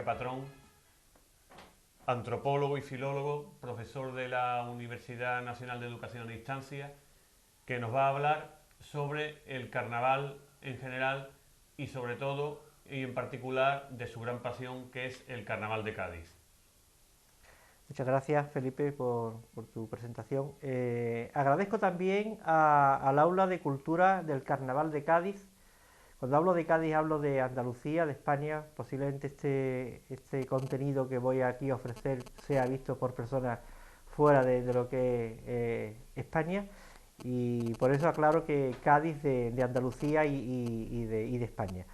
Patrón, antropólogo y filólogo, profesor de la Universidad Nacional de Educación a Distancia, que nos va a hablar sobre el carnaval en general y sobre todo y en particular de su gran pasión, que es el Carnaval de Cádiz. Muchas gracias, Felipe, por tu presentación. Agradezco también al Aula de Cultura del Carnaval de Cádiz. Cuando hablo de Cádiz hablo de Andalucía, de España. Posiblemente este contenido que voy aquí a ofrecer sea visto por personas fuera de lo que es España. Y por eso aclaro que Cádiz de Andalucía y de España.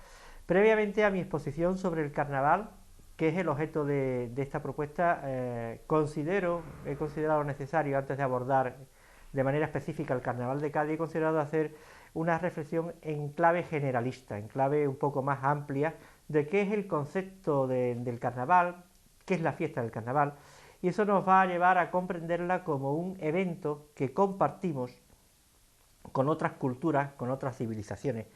Previamente a mi exposición sobre el carnaval, que es el objeto de esta propuesta, he considerado necesario, antes de abordar de manera específica el Carnaval de Cádiz, he considerado hacer una reflexión en clave generalista, en clave un poco más amplia, de qué es el concepto del carnaval, qué es la fiesta del carnaval, y eso nos va a llevar a comprenderla como un evento que compartimos con otras culturas, con otras civilizaciones,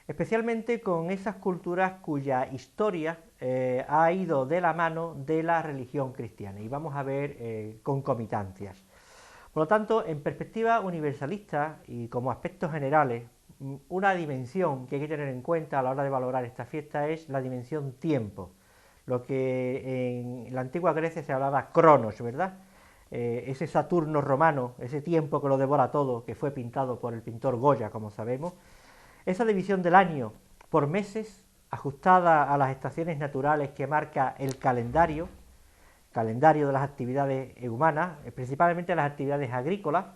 especialmente con esas culturas cuya historia ha ido de la mano de la religión cristiana, y vamos a ver concomitancias. Por lo tanto, en perspectiva universalista y como aspectos generales, una dimensión que hay que tener en cuenta a la hora de valorar esta fiesta es la dimensión tiempo, lo que en la antigua Grecia se hablaba cronos, ¿verdad? Ese Saturno romano, ese tiempo que lo devora todo, que fue pintado por el pintor Goya, como sabemos. Esa división del año por meses, ajustada a las estaciones naturales que marca el calendario de las actividades humanas, principalmente las actividades agrícolas.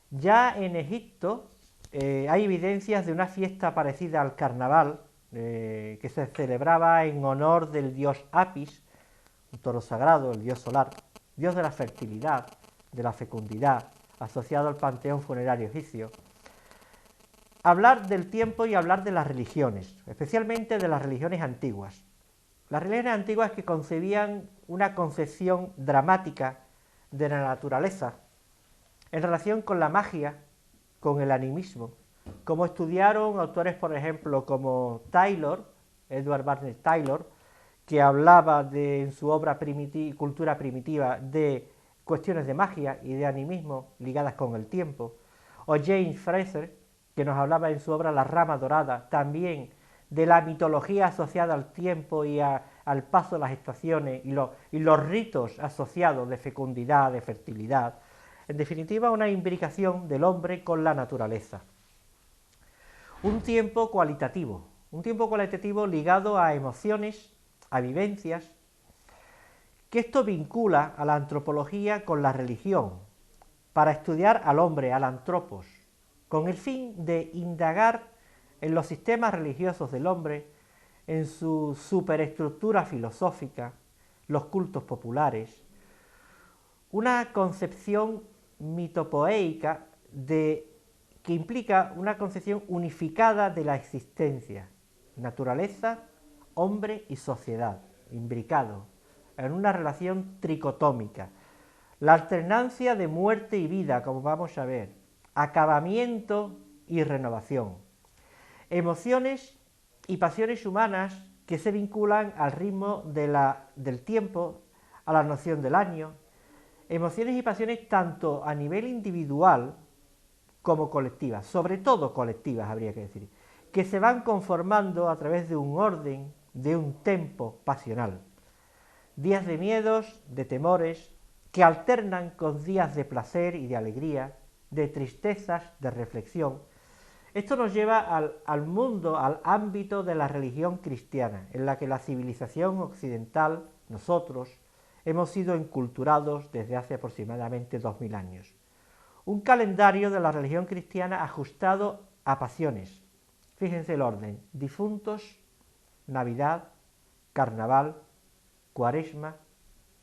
Ya en Egipto hay evidencias de una fiesta parecida al carnaval, que se celebraba en honor del dios Apis, un toro sagrado, el dios solar, dios de la fertilidad, de la fecundidad, asociado al panteón funerario egipcio. Hablar del tiempo y hablar de las religiones, especialmente de las religiones antiguas. Las religiones antiguas que concebían una concepción dramática de la naturaleza en relación con la magia, con el animismo, como estudiaron autores, por ejemplo, como Edward Barnett Taylor, que hablaba en su obra Cultura Primitiva de cuestiones de magia y de animismo ligadas con el tiempo, o James Fraser, que nos hablaba en su obra La Rama Dorada, también de la mitología asociada al tiempo y al paso de las estaciones y los ritos asociados de fecundidad, de fertilidad. En definitiva, una imbricación del hombre con la naturaleza. Un tiempo cualitativo ligado a emociones, a vivencias, que esto vincula a la antropología con la religión, para estudiar al hombre, al antropos, con el fin de indagar en los sistemas religiosos del hombre, en su superestructura filosófica, los cultos populares, una concepción mitopoéica que implica una concepción unificada de la existencia, naturaleza, hombre y sociedad, imbricado, en una relación tricotómica. La alternancia de muerte y vida, como vamos a ver, acabamiento y renovación. Emociones y pasiones humanas que se vinculan al ritmo del tiempo, a la noción del año. Emociones y pasiones tanto a nivel individual como colectivas, sobre todo colectivas habría que decir, que se van conformando a través de un orden, de un tempo pasional. Días de miedos, de temores, que alternan con días de placer y de alegría, de tristezas, de reflexión. Esto nos lleva al mundo, al ámbito de la religión cristiana, en la que la civilización occidental, nosotros, hemos sido enculturados desde hace aproximadamente 2000 años. Un calendario de la religión cristiana ajustado a pasiones. Fíjense el orden: difuntos, Navidad, Carnaval, Cuaresma,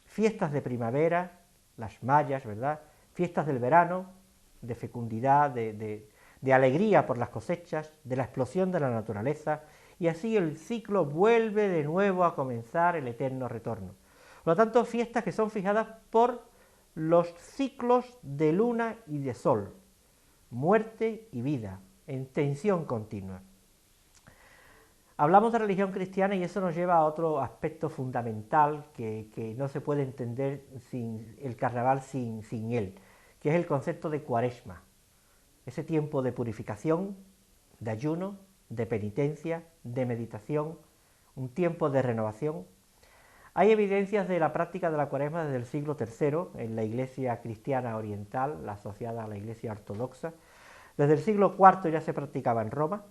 fiestas de primavera, las mayas, ¿verdad? Fiestas del verano, de fecundidad, de alegría por las cosechas, de la explosión de la naturaleza, y así el ciclo vuelve de nuevo a comenzar el eterno retorno. Por lo tanto, fiestas que son fijadas por los ciclos de luna y de sol, muerte y vida, en tensión continua. Hablamos de religión cristiana y eso nos lleva a otro aspecto fundamental que no se puede entender sin el carnaval sin él, que es el concepto de cuaresma, ese tiempo de purificación, de ayuno, de penitencia, de meditación, un tiempo de renovación. Hay evidencias de la práctica de la cuaresma desde el siglo III en la Iglesia cristiana oriental, la asociada a la Iglesia ortodoxa. Desde el siglo IV ya se practicaba en Roma.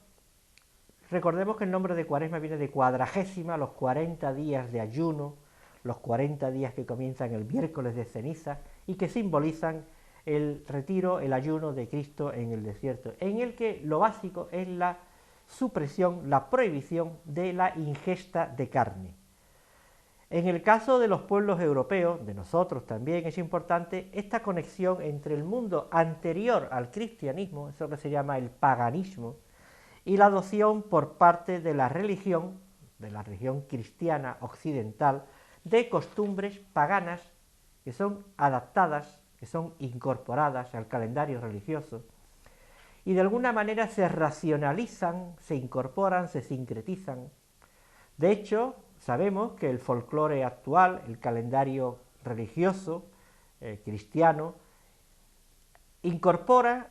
Recordemos que el nombre de cuaresma viene de cuadragésima, los 40 días de ayuno, los 40 días que comienzan el miércoles de ceniza y que simbolizan el retiro, el ayuno de Cristo en el desierto, en el que lo básico es la supresión, la prohibición de la ingesta de carne. En el caso de los pueblos europeos, de nosotros también, es importante esta conexión entre el mundo anterior al cristianismo, eso que se llama el paganismo, y la adopción por parte de la religión cristiana occidental, de costumbres paganas que son adaptadas, que son incorporadas al calendario religioso, y de alguna manera se racionalizan, se incorporan, se sincretizan. De hecho, sabemos que el folclore actual, el calendario religioso cristiano,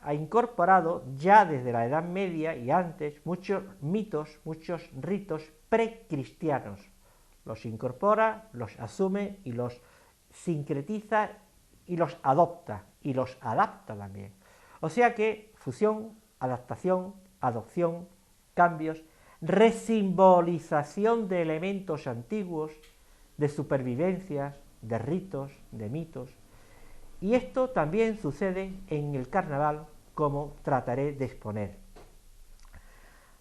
ha incorporado ya desde la Edad Media y antes muchos mitos, muchos ritos precristianos. Los incorpora, los asume y los sincretiza y los adopta y los adapta también. O sea que fusión, adaptación, adopción, cambios, resimbolización de elementos antiguos, de supervivencias, de ritos, de mitos. Y esto también sucede en el carnaval, como trataré de exponer.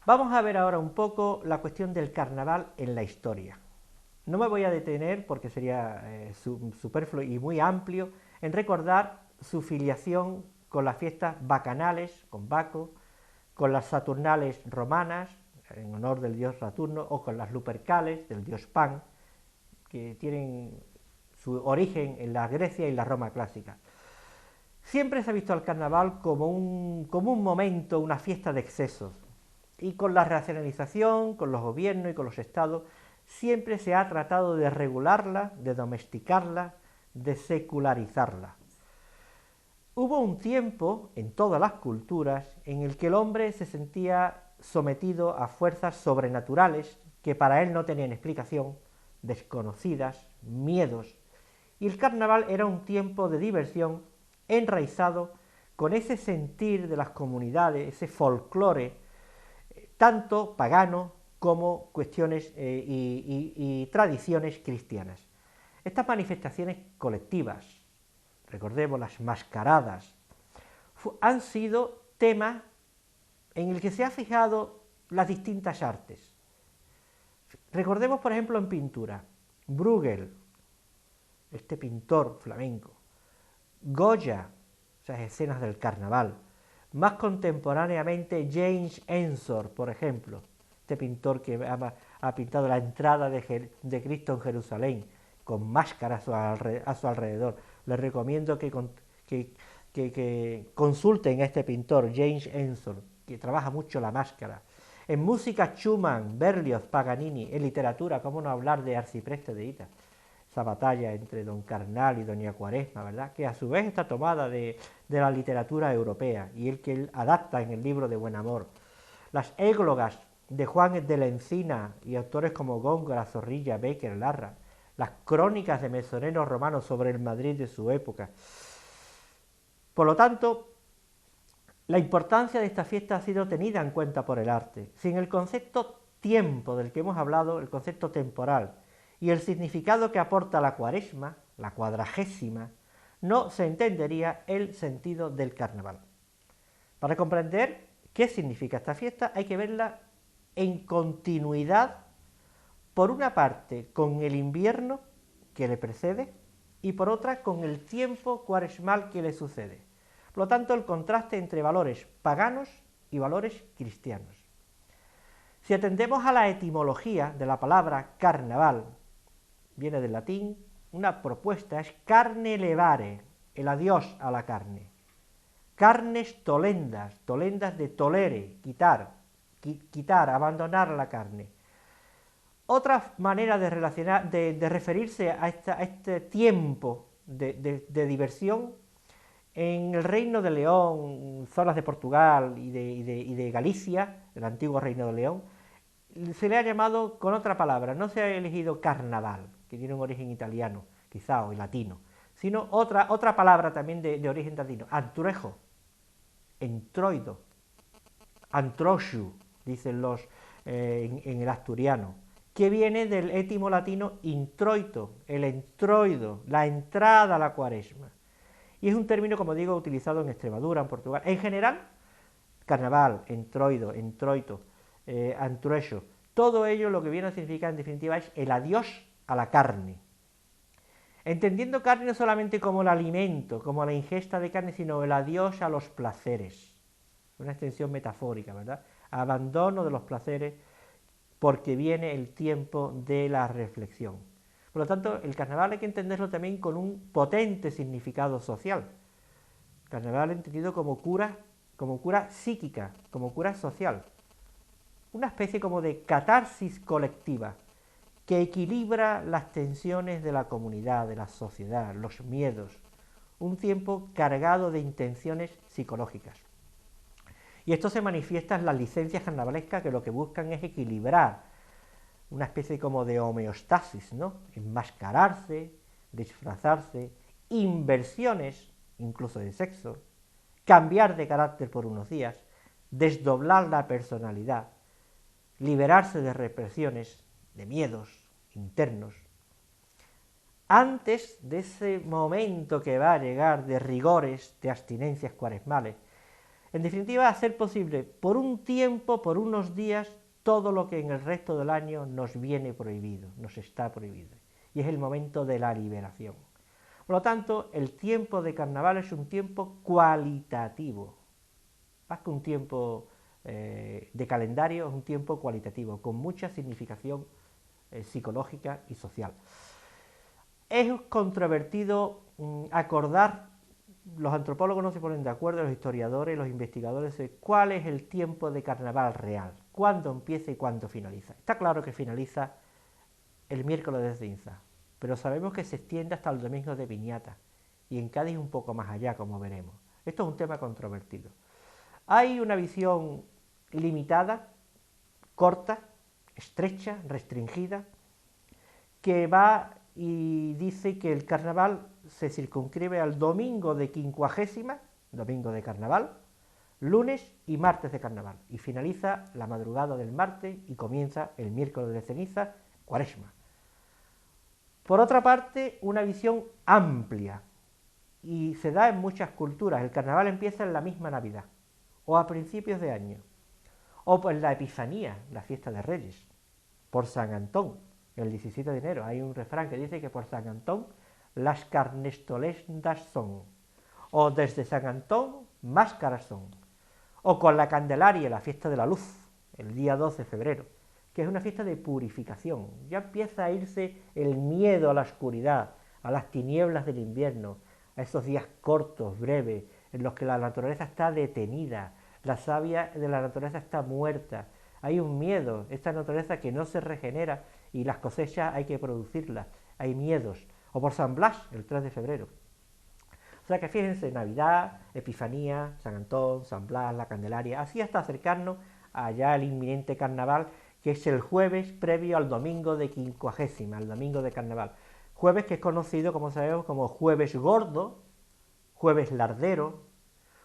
Vamos a ver ahora un poco la cuestión del carnaval en la historia. No me voy a detener, porque sería superfluo y muy amplio, en recordar su filiación con las fiestas bacanales, con Baco, con las saturnales romanas, en honor del dios Saturno, o con las lupercales, del dios Pan, que tienen su origen en la Grecia y la Roma clásica. Siempre se ha visto al carnaval como un momento, una fiesta de excesos, y con la racionalización, con los gobiernos y con los estados, siempre se ha tratado de regularla, de domesticarla, de secularizarla. Hubo un tiempo, en todas las culturas, en el que el hombre se sentía sometido a fuerzas sobrenaturales que para él no tenían explicación, desconocidas, miedos, y el carnaval era un tiempo de diversión enraizado con ese sentir de las comunidades, ese folclore, tanto pagano como cuestiones y tradiciones cristianas. Estas manifestaciones colectivas, recordemos las mascaradas, han sido temas en el que se ha fijado las distintas artes. Recordemos, por ejemplo, en pintura, Bruegel, este pintor flamenco, Goya, esas escenas del carnaval, más contemporáneamente James Ensor, por ejemplo, este pintor que ha pintado la entrada de Cristo en Jerusalén, con máscaras a su alrededor. Les recomiendo que consulten a este pintor, James Ensor, que trabaja mucho la máscara. En música, Schumann, Berlioz, Paganini. En literatura, cómo no hablar de Arcipreste de Ita, esa batalla entre don Carnal y doña Cuaresma, ¿verdad?, que a su vez está tomada de la literatura europea y el que él adapta en el libro de Buen Amor. Las églogas de Juan de la Encina y autores como Góngora, Zorrilla, Bécquer, Larra, las crónicas de mesoneros romanos sobre el Madrid de su época. Por lo tanto, la importancia de esta fiesta ha sido tenida en cuenta por el arte. Sin el concepto tiempo del que hemos hablado, el concepto temporal, y el significado que aporta la cuaresma, la cuadragésima, no se entendería el sentido del carnaval. Para comprender qué significa esta fiesta hay que verla en continuidad, por una parte con el invierno que le precede y por otra con el tiempo cuaresmal que le sucede. Por lo tanto, el contraste entre valores paganos y valores cristianos. Si atendemos a la etimología de la palabra carnaval, viene del latín, una propuesta es carne levare, el adiós a la carne. Carnes tolendas, tolendas de tolere, quitar, abandonar la carne. Otra manera de relacionar, de referirse a este tiempo de diversión, en el Reino de León, zonas de Portugal y de Galicia, el antiguo Reino de León, se le ha llamado con otra palabra, no se ha elegido carnaval, que tiene un origen italiano, quizá, o latino, sino otra palabra también de origen latino, antruejo, entroido, antroshu, dicen los en el asturiano, que viene del étimo latino introito, el entroido, la entrada a la cuaresma. Y es un término, como digo, utilizado en Extremadura, en Portugal. En general, carnaval, entroido, entroito, antruecho, todo ello lo que viene a significar en definitiva es el adiós a la carne. Entendiendo carne no solamente como el alimento, como la ingesta de carne, sino el adiós a los placeres. Una extensión metafórica, ¿verdad? Abandono de los placeres porque viene el tiempo de la reflexión. Por lo tanto, el carnaval hay que entenderlo también con un potente significado social. Carnaval entendido como cura psíquica, como cura social. Una especie como de catarsis colectiva que equilibra las tensiones de la comunidad, de la sociedad, los miedos. Un tiempo cargado de intenciones psicológicas. Y esto se manifiesta en las licencias carnavalescas, que lo que buscan es equilibrar una especie como de homeostasis, ¿no? Enmascararse, disfrazarse, inversiones, incluso de sexo, cambiar de carácter por unos días, desdoblar la personalidad, liberarse de represiones, de miedos internos. Antes de ese momento que va a llegar de rigores, de abstinencias cuaresmales, en definitiva, hacer posible por un tiempo, por unos días, todo lo que en el resto del año nos viene prohibido, nos está prohibido. Y es el momento de la liberación. Por lo tanto, el tiempo de carnaval es un tiempo cualitativo. Más que un tiempo de calendario, es un tiempo cualitativo, con mucha significación psicológica y social. Es controvertido acordar, los antropólogos no se ponen de acuerdo, los historiadores, los investigadores, cuál es el tiempo de carnaval real, cuándo empieza y cuándo finaliza. Está claro que finaliza el miércoles de ceniza, pero sabemos que se extiende hasta el domingo de Piñata, y en Cádiz un poco más allá, como veremos. Esto es un tema controvertido. Hay una visión limitada, corta, estrecha, restringida, que va y dice que el carnaval se circunscribe al domingo de quincuagésima, domingo de carnaval, lunes y martes de carnaval, y finaliza la madrugada del martes y comienza el miércoles de ceniza, cuaresma. Por otra parte, una visión amplia, y se da en muchas culturas. El carnaval empieza en la misma Navidad, o a principios de año, o en la Epifanía, la fiesta de Reyes, por San Antón, el 17 de enero. Hay un refrán que dice que por San Antón las carnestolendas son, o desde San Antón máscaras son, o con la Candelaria, la fiesta de la luz, el día 12 de febrero, que es una fiesta de purificación. Ya empieza a irse el miedo a la oscuridad, a las tinieblas del invierno, a esos días cortos, breves, en los que la naturaleza está detenida, la savia de la naturaleza está muerta. Hay un miedo, esta naturaleza que no se regenera y las cosechas hay que producirlas, hay miedos. O por San Blas, el 3 de febrero. O sea que fíjense, Navidad, Epifanía, San Antón, San Blas, la Candelaria, así hasta acercarnos allá al inminente carnaval, que es el jueves previo al domingo de quincuagésima, al domingo de carnaval. Jueves que es conocido, como sabemos, como jueves gordo, jueves lardero.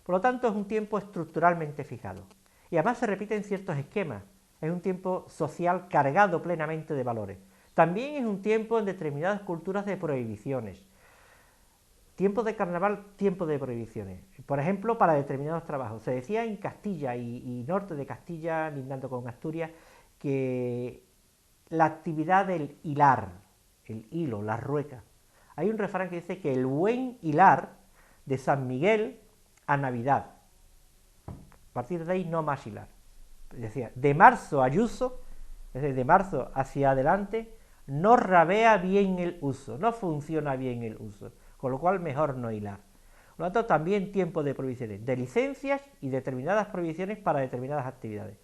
Por lo tanto, es un tiempo estructuralmente fijado. Y además se repiten ciertos esquemas. Es un tiempo social cargado plenamente de valores. También es un tiempo en determinadas culturas de prohibiciones. Tiempo de carnaval, tiempo de prohibiciones. Por ejemplo, para determinados trabajos. Se decía en Castilla y norte de Castilla, lindando con Asturias, que la actividad del hilar, el hilo, la rueca. Hay un refrán que dice que el buen hilar de San Miguel a Navidad. A partir de ahí no más hilar. Decía, de marzo a Ayuso, es decir, de marzo hacia adelante, no rabea bien el uso, no funciona bien el uso, con lo cual mejor no hilar. Por lo tanto, también tiempo de prohibiciones, de licencias y determinadas prohibiciones para determinadas actividades.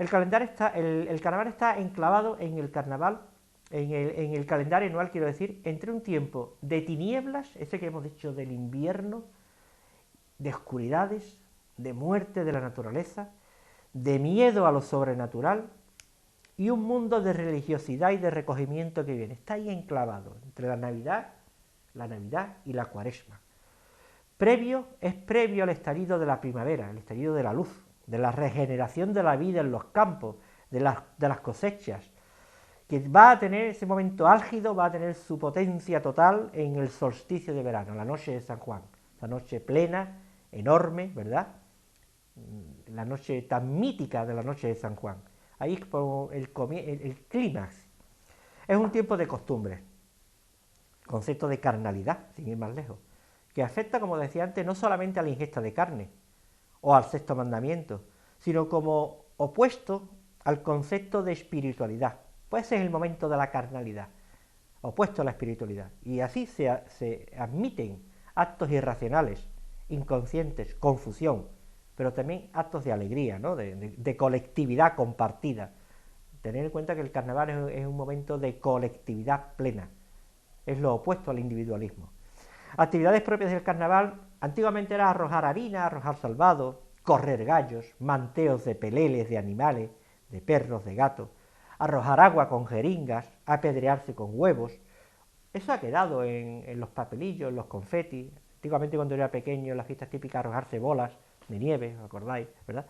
El carnaval está enclavado en el carnaval, en el calendario anual, quiero decir, entre un tiempo de tinieblas, ese que hemos dicho del invierno, de oscuridades, de muerte de la naturaleza, de miedo a lo sobrenatural, y un mundo de religiosidad y de recogimiento que viene. Está ahí enclavado entre la Navidad y la Cuaresma. Es previo al estallido de la primavera, el estallido de la luz, de la regeneración de la vida en los campos, de las cosechas, que va a tener ese momento álgido, va a tener su potencia total en el solsticio de verano, la noche de San Juan, la noche plena, enorme, ¿verdad? La noche tan mítica de la noche de San Juan. Ahí es como el clímax. Es un tiempo de costumbres, concepto de carnalidad, sin ir más lejos, que afecta, como decía antes, no solamente a la ingesta de carne o al sexto mandamiento, sino como opuesto al concepto de espiritualidad. Pues ese es el momento de la carnalidad, opuesto a la espiritualidad. Y así se admiten actos irracionales, inconscientes, confusión, pero también actos de alegría, ¿no? de colectividad compartida. Tener en cuenta que el carnaval es un momento de colectividad plena, es lo opuesto al individualismo. Actividades propias del carnaval, antiguamente era arrojar harina, arrojar salvado, correr gallos, manteos de peleles de animales, de perros, de gatos, arrojar agua con jeringas, apedrearse con huevos. Eso ha quedado en los papelillos, en los confetis. Antiguamente, cuando era pequeño, en las fiestas típicas, arrojarse bolas de nieve, ¿os acordáis? ¿Verdad?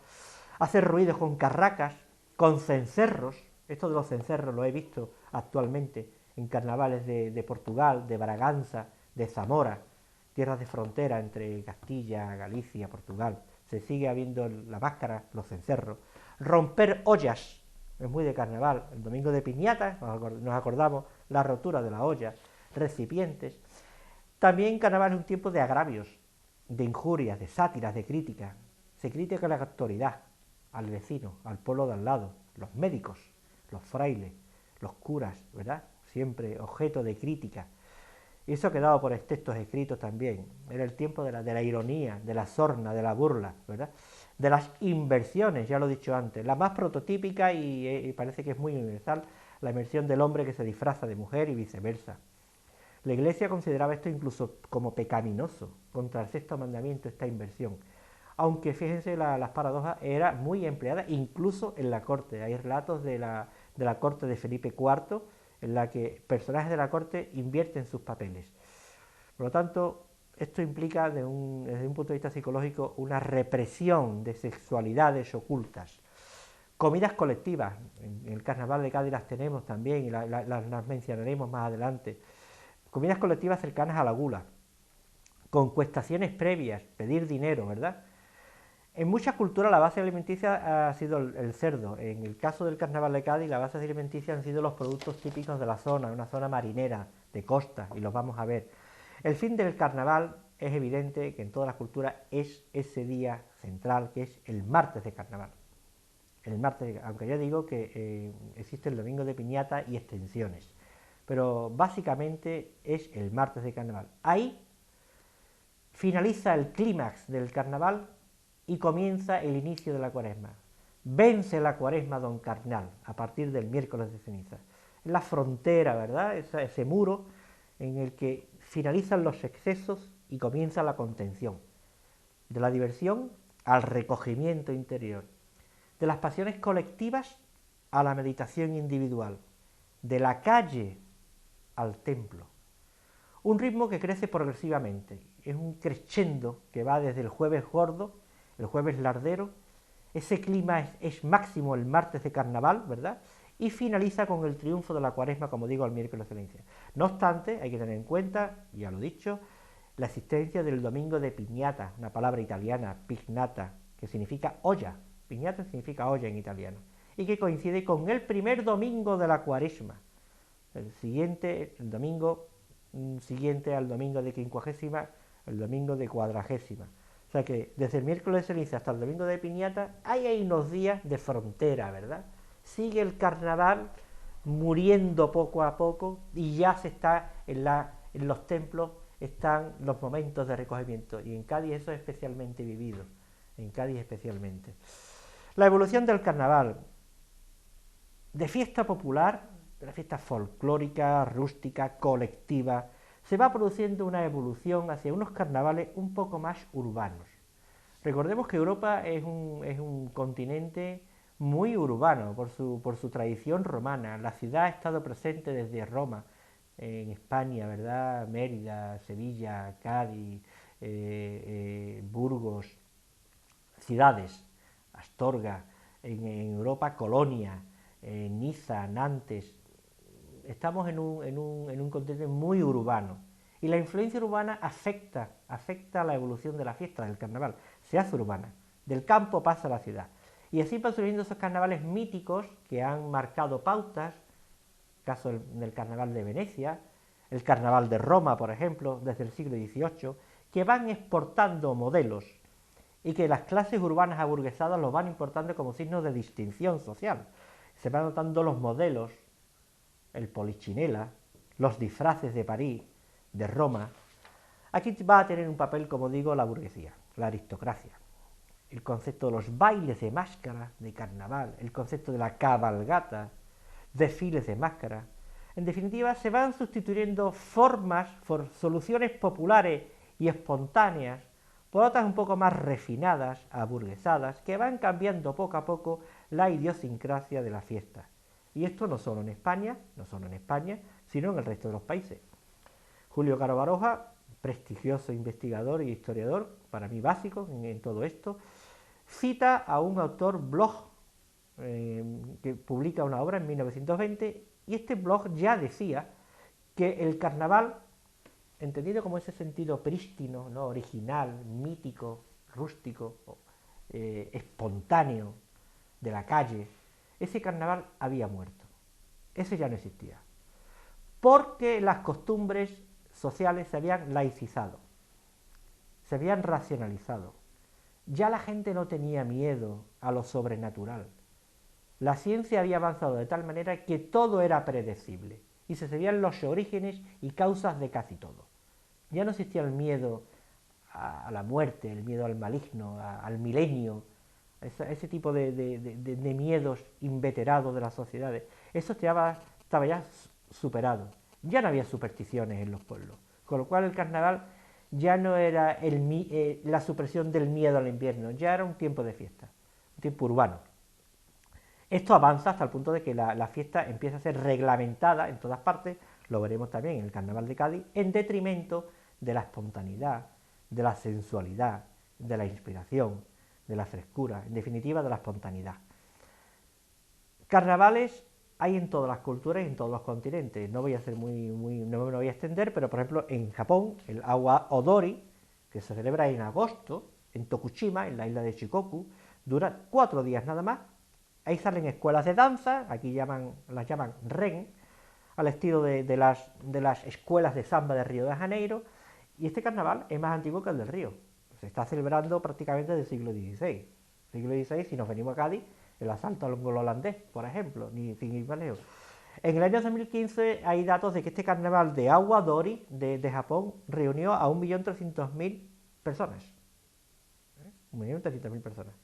Hacer ruidos con carracas, con cencerros. Esto de los cencerros lo he visto actualmente en carnavales de Portugal, de Braganza, de Zamora, tierras de frontera entre Castilla, Galicia, Portugal. Se sigue habiendo la máscara, los cencerros. Romper ollas, es muy de carnaval. El domingo de piñata, nos acordamos, la rotura de la olla, recipientes. También carnaval es un tiempo de agravios, de injurias, de sátiras, de críticas. Se critica a la autoridad, al vecino, al pueblo de al lado, los médicos, los frailes, los curas, ¿verdad? Siempre objeto de crítica. Y eso ha quedado por textos escritos también. Era el tiempo de la ironía, de la sorna, de la burla, ¿verdad? De las inversiones, ya lo he dicho antes. La más prototípica y parece que es muy universal, la inversión del hombre que se disfraza de mujer y viceversa. La Iglesia consideraba esto incluso como pecaminoso, contra el sexto mandamiento, esta inversión. Aunque fíjense las paradojas, era muy empleada incluso en la corte. Hay relatos de la corte de Felipe IV en la que personajes de la corte invierten sus papeles. Por lo tanto, esto implica desde un punto de vista psicológico una represión de sexualidades ocultas. Comidas colectivas, en el carnaval de Cádiz las tenemos también y las mencionaremos más adelante. Comidas colectivas cercanas a la gula, concuestaciones previas, pedir dinero, ¿verdad? En muchas culturas la base alimenticia ha sido el cerdo. En el caso del carnaval de Cádiz, la base alimenticia han sido los productos típicos de la zona, una zona marinera, de costa, y los vamos a ver. El fin del carnaval es evidente que en todas las culturas es ese día central, que es el martes de carnaval. El martes, aunque yo digo que existe el domingo de piñata y extensiones, pero básicamente es el martes de carnaval. Ahí finaliza el clímax del carnaval y comienza el inicio de la cuaresma. Vence la cuaresma don Carnal a partir del miércoles de ceniza. Es la frontera, ¿verdad? Ese muro en el que finalizan los excesos y comienza la contención. De la diversión al recogimiento interior. De las pasiones colectivas a la meditación individual. De la calle al templo. Un ritmo que crece progresivamente. Es un crescendo que va desde el jueves gordo, el jueves lardero, ese clima es máximo el martes de carnaval, ¿verdad? Y finaliza con el triunfo de la cuaresma, como digo, el miércoles de ceniza. No obstante, hay que tener en cuenta, ya lo he dicho, la existencia del domingo de piñata, una palabra italiana, pignata, que significa olla. Piñata significa olla en italiano. Y que coincide con el primer domingo de la cuaresma. El domingo siguiente al domingo de quincuagésima, el domingo de cuadragésima. O sea que desde el miércoles de ceniza hasta el domingo de piñata hay unos días de frontera, ¿verdad? Sigue el carnaval muriendo poco a poco y ya se está en los templos, están los momentos de recogimiento. Y en Cádiz eso es especialmente vivido, en Cádiz especialmente. La evolución del carnaval. de fiesta popular, de la fiesta folclórica, rústica, colectiva, se va produciendo una evolución hacia unos carnavales un poco más urbanos. Recordemos que Europa es un continente muy urbano por su tradición romana. La ciudad ha estado presente desde Roma, en España, ¿verdad? Mérida, Sevilla, Cádiz, Burgos, ciudades, Astorga, en Europa, Colonia, Niza, Nantes. Estamos en un continente muy urbano. Y la influencia urbana afecta la evolución de la fiesta, del carnaval. Se hace urbana. Del campo pasa a la ciudad. Y así van surgiendo esos carnavales míticos que han marcado pautas, caso del carnaval de Venecia, el carnaval de Roma, por ejemplo, desde el siglo XVIII, que van exportando modelos y que las clases urbanas aburguesadas los van importando como signo de distinción social. Se van notando los modelos, el polichinela, los disfraces de París, de Roma. Aquí va a tener un papel, como digo, la burguesía, la aristocracia. El concepto de los bailes de máscara, de carnaval, el concepto de la cabalgata, desfiles de máscara. En definitiva, se van sustituyendo formas por soluciones populares y espontáneas por otras un poco más refinadas, aburguesadas, que van cambiando poco a poco la idiosincrasia de la fiesta. Y esto no solo en España, sino en el resto de los países. Julio Caro Baroja, prestigioso investigador y historiador, para mí básico en todo esto, cita a un autor Bloch, que publica una obra en 1920, y este Bloch ya decía que el carnaval, entendido como ese sentido prístino, ¿no?, original, mítico, rústico, espontáneo de la calle, ese carnaval había muerto. Ese ya no existía. Porque las costumbres sociales se habían laicizado, se habían racionalizado. Ya la gente no tenía miedo a lo sobrenatural. La ciencia había avanzado de tal manera que todo era predecible y se sabían los orígenes y causas de casi todo. Ya no existía el miedo a la muerte, el miedo al maligno, al milenio, ese tipo de miedos inveterados de las sociedades. Eso estaba ya superado. Ya no había supersticiones en los pueblos, con lo cual el carnaval ya no era la supresión del miedo al invierno, ya era un tiempo de fiesta, un tiempo urbano. Esto avanza hasta el punto de que la fiesta empieza a ser reglamentada en todas partes, lo veremos también en el Carnaval de Cádiz, en detrimento de la espontaneidad, de la sensualidad, de la inspiración, de la frescura, en definitiva de la espontaneidad. Carnavales hay en todas las culturas y en todos los continentes. No voy a ser no me voy a extender, pero por ejemplo en Japón, el Awa Odori, que se celebra en agosto, en Tokushima, en la isla de Shikoku, dura 4 días nada más. Ahí salen escuelas de danza, aquí las llaman Ren, al estilo de las escuelas de samba de Río de Janeiro, y este carnaval es más antiguo que el del Río. Se está celebrando prácticamente del siglo XVI. Siglo XVI, si nos venimos a Cádiz, el asalto al holandés, por ejemplo, sin ir más lejos. En el año 2015 hay datos de que este carnaval de Awa Dori de Japón reunió a 1.300.000 personas. 1.300.000 personas.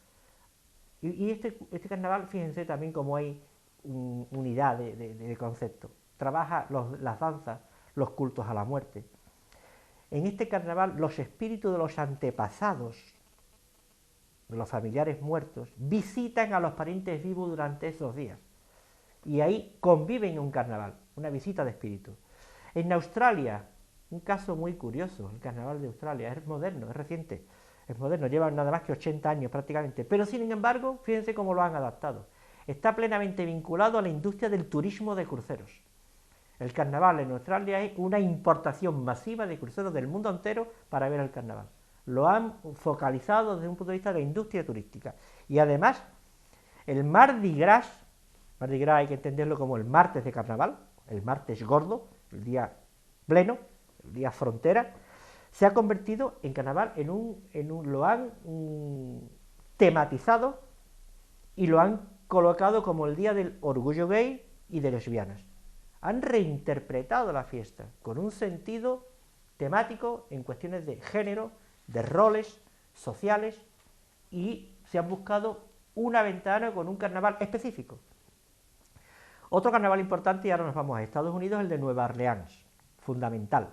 Y este carnaval, fíjense también cómo hay unidad de concepto. Trabaja las danzas, los cultos a la muerte. En este carnaval, los espíritus de los antepasados, de los familiares muertos, visitan a los parientes vivos durante esos días. Y ahí conviven en un carnaval, una visita de espíritus. En Australia, un caso muy curioso, el carnaval de Australia, es moderno, es reciente, es moderno, lleva nada más que 80 años prácticamente, pero sin embargo, fíjense cómo lo han adaptado. Está plenamente vinculado a la industria del turismo de cruceros. El carnaval en Australia es una importación masiva de cruceros del mundo entero para ver el carnaval. Lo han focalizado desde un punto de vista de la industria turística. Y además, el Mardi Gras hay que entenderlo como el martes de carnaval, el martes gordo, el día pleno, el día frontera, se ha convertido en carnaval lo han tematizado y lo han colocado como el día del orgullo gay y de lesbianas. Han reinterpretado la fiesta con un sentido temático en cuestiones de género, de roles sociales, y se han buscado una ventana con un carnaval específico. Otro carnaval importante, y ahora nos vamos a Estados Unidos, el de Nueva Orleans, fundamental.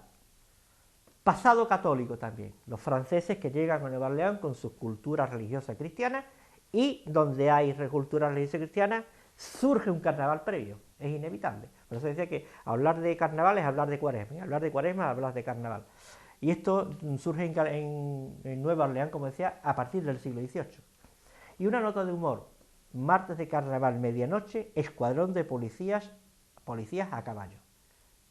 Pasado católico también, los franceses que llegan a Nueva Orleans con sus culturas religiosas cristianas, y donde hay cultura religiosa cristiana, surge un carnaval previo, es inevitable. Por eso decía que hablar de carnaval es hablar de Cuaresma, y hablar de Cuaresma es hablar de carnaval. Y esto surge en Nueva Orleans, como decía, a partir del siglo XVIII. Y una nota de humor: martes de carnaval, medianoche, escuadrón de policías a caballo,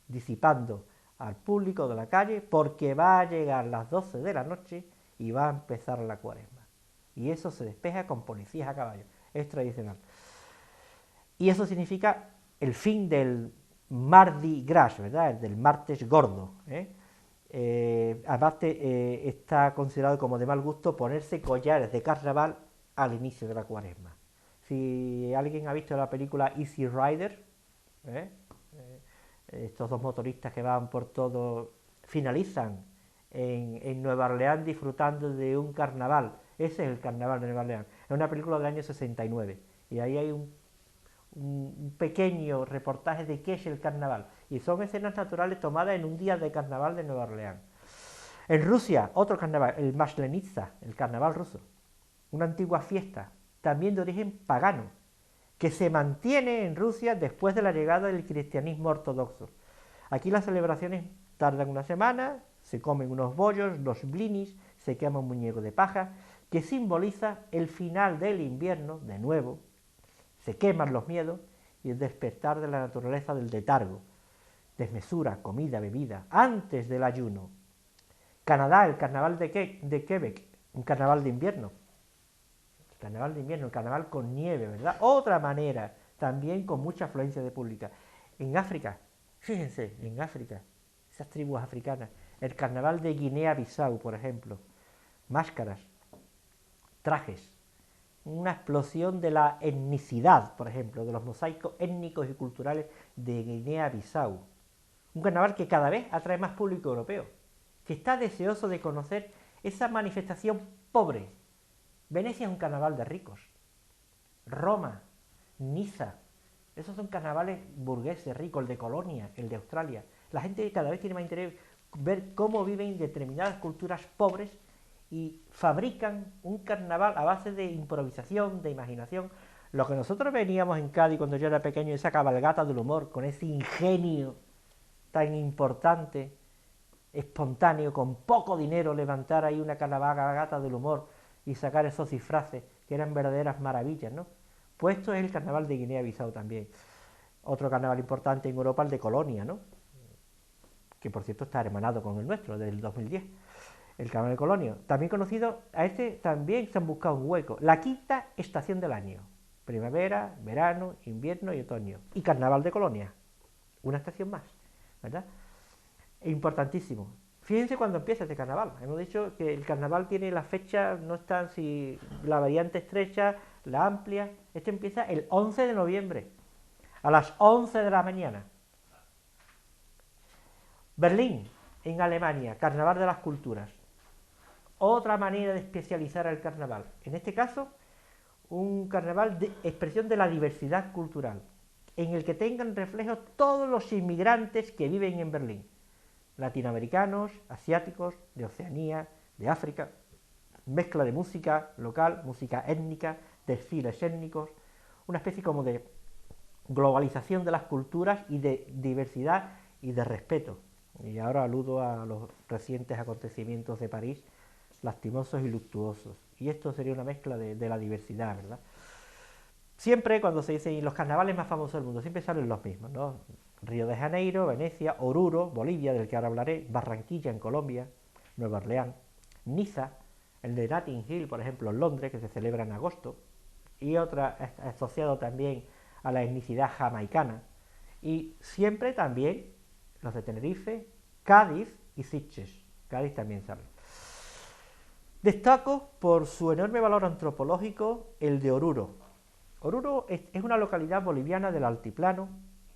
disipando al público de la calle porque va a llegar las 12 de la noche y va a empezar la Cuaresma. Y eso se despeja con policías a caballo, es tradicional. Y eso significa el fin del Mardi Gras, ¿verdad? Del martes gordo, Aparte, está considerado como de mal gusto ponerse collares de carnaval al inicio de la Cuaresma. Si alguien ha visto la película Easy Rider, estos dos motoristas que van por todo, finalizan en Nueva Orleans disfrutando de un carnaval. Ese es el carnaval de Nueva Orleans. Es una película del año 69 y ahí hay un pequeño reportaje de qué es el carnaval, y son escenas naturales tomadas en un día de carnaval de Nueva Orleans. En Rusia, otro carnaval, el Maslenitsa, el carnaval ruso, una antigua fiesta, también de origen pagano, que se mantiene en Rusia después de la llegada del cristianismo ortodoxo. Aquí las celebraciones tardan una semana, se comen unos bollos, los blinis, se quema un muñeco de paja, que simboliza el final del invierno, de nuevo, se queman los miedos y el despertar de la naturaleza del letargo, desmesura, comida, bebida, antes del ayuno. Canadá, el carnaval de Quebec, un carnaval de invierno. El carnaval de invierno, el carnaval con nieve, ¿verdad? Otra manera, también con mucha afluencia de pública. En África, fíjense, en África, esas tribus africanas, el carnaval de Guinea-Bissau, por ejemplo, máscaras, trajes, una explosión de la etnicidad, por ejemplo, de los mosaicos étnicos y culturales de Guinea-Bissau. Un carnaval que cada vez atrae más público europeo, que está deseoso de conocer esa manifestación pobre. Venecia es un carnaval de ricos. Roma, Niza, esos son carnavales burgueses, ricos, el de Colonia, el de Australia. La gente cada vez tiene más interés en ver cómo viven determinadas culturas pobres y fabrican un carnaval a base de improvisación, de imaginación. Lo que nosotros veníamos en Cádiz cuando yo era pequeño, esa cabalgata del humor, con ese ingenio tan importante, espontáneo, con poco dinero, levantar ahí una cabalgata del humor y sacar esos disfraces, que eran verdaderas maravillas, ¿no? Pues esto es el carnaval de Guinea-Bissau también. Otro carnaval importante en Europa, el de Colonia, ¿no? Que por cierto está hermanado con el nuestro, del 2010. El carnaval de Colonia, también conocido, a este también se han buscado un hueco. La quinta estación del año: primavera, verano, invierno y otoño. Y carnaval de Colonia, una estación más, ¿verdad? Es importantísimo. Fíjense cuando empieza este carnaval. Hemos dicho que el carnaval tiene la fecha, no está si la variante estrecha, la amplia. Este empieza el 11 de noviembre, a las 11 de la mañana. Berlín, en Alemania, carnaval de las culturas. Otra manera de especializar el carnaval. En este caso, un carnaval de expresión de la diversidad cultural, en el que tengan reflejo todos los inmigrantes que viven en Berlín. Latinoamericanos, asiáticos, de Oceanía, de África, mezcla de música local, música étnica, desfiles étnicos, una especie como de globalización de las culturas y de diversidad y de respeto. Y ahora aludo a los recientes acontecimientos de París, lastimosos y luctuosos. Y esto sería una mezcla de la diversidad, ¿verdad? Siempre cuando se dicen los carnavales más famosos del mundo, siempre salen los mismos, ¿no? Río de Janeiro, Venecia, Oruro, Bolivia, del que ahora hablaré, Barranquilla en Colombia, Nueva Orleans, Niza, el de Notting Hill, por ejemplo, en Londres, que se celebra en agosto, y otra asociado también a la etnicidad jamaicana, y siempre también los de Tenerife, Cádiz y Sitges. Cádiz también sale. Destaco por su enorme valor antropológico el de Oruro. Oruro es una localidad boliviana del altiplano,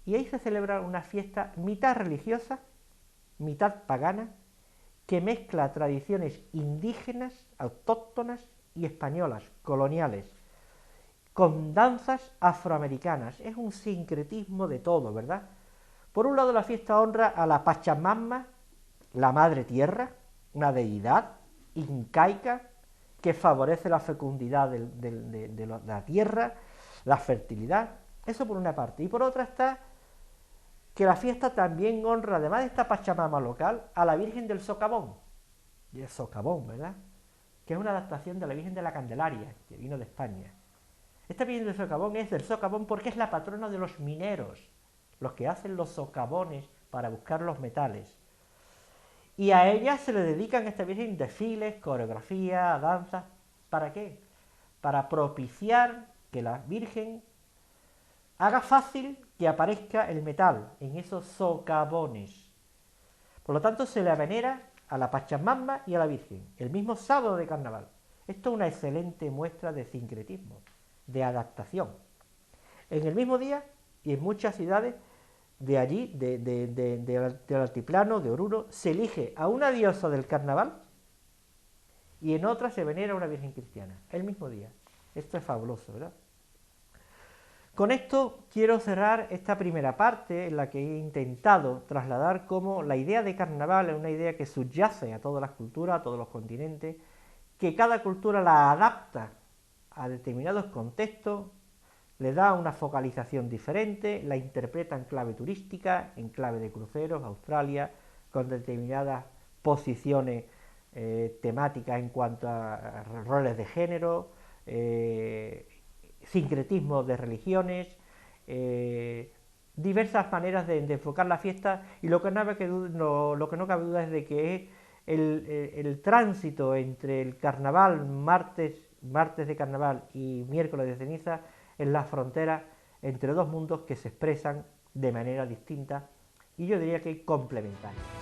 y ahí se celebra una fiesta mitad religiosa, mitad pagana, que mezcla tradiciones indígenas, autóctonas y españolas, coloniales, con danzas afroamericanas. Es un sincretismo de todo, ¿verdad? Por un lado, la fiesta honra a la Pachamama, la Madre Tierra, una deidad incaica que favorece la fecundidad de la tierra, la fertilidad. Eso por una parte. Y por otra está que la fiesta también honra, además de esta Pachamama local, a la Virgen del Socavón. Y el Socavón, ¿verdad? Que es una adaptación de la Virgen de la Candelaria, que vino de España. Esta Virgen del Socavón es del socavón porque es la patrona de los mineros, los que hacen los socavones para buscar los metales. Y a ella se le dedican a esta Virgen desfiles, coreografía, danzas. ¿Para qué? Para propiciar que la Virgen haga fácil que aparezca el metal en esos socavones. Por lo tanto, se le venera a la Pachamama y a la Virgen, el mismo sábado de carnaval. Esto es una excelente muestra de sincretismo, de adaptación. En el mismo día y en muchas ciudades de allí, del altiplano, de Oruro, se elige a una diosa del carnaval y en otra se venera a una virgen cristiana, el mismo día. Esto es fabuloso, ¿verdad? Con esto quiero cerrar esta primera parte en la que he intentado trasladar cómo la idea de carnaval es una idea que subyace a todas las culturas, a todos los continentes, que cada cultura la adapta a determinados contextos, le da una focalización diferente, la interpreta en clave turística, en clave de cruceros, Australia, con determinadas posiciones temáticas en cuanto a roles de género, sincretismo de religiones, diversas maneras de enfocar la fiesta, y lo que no cabe duda es de que es el tránsito entre el carnaval, martes de carnaval y miércoles de ceniza, en la frontera entre dos mundos que se expresan de manera distinta y yo diría que complementarias.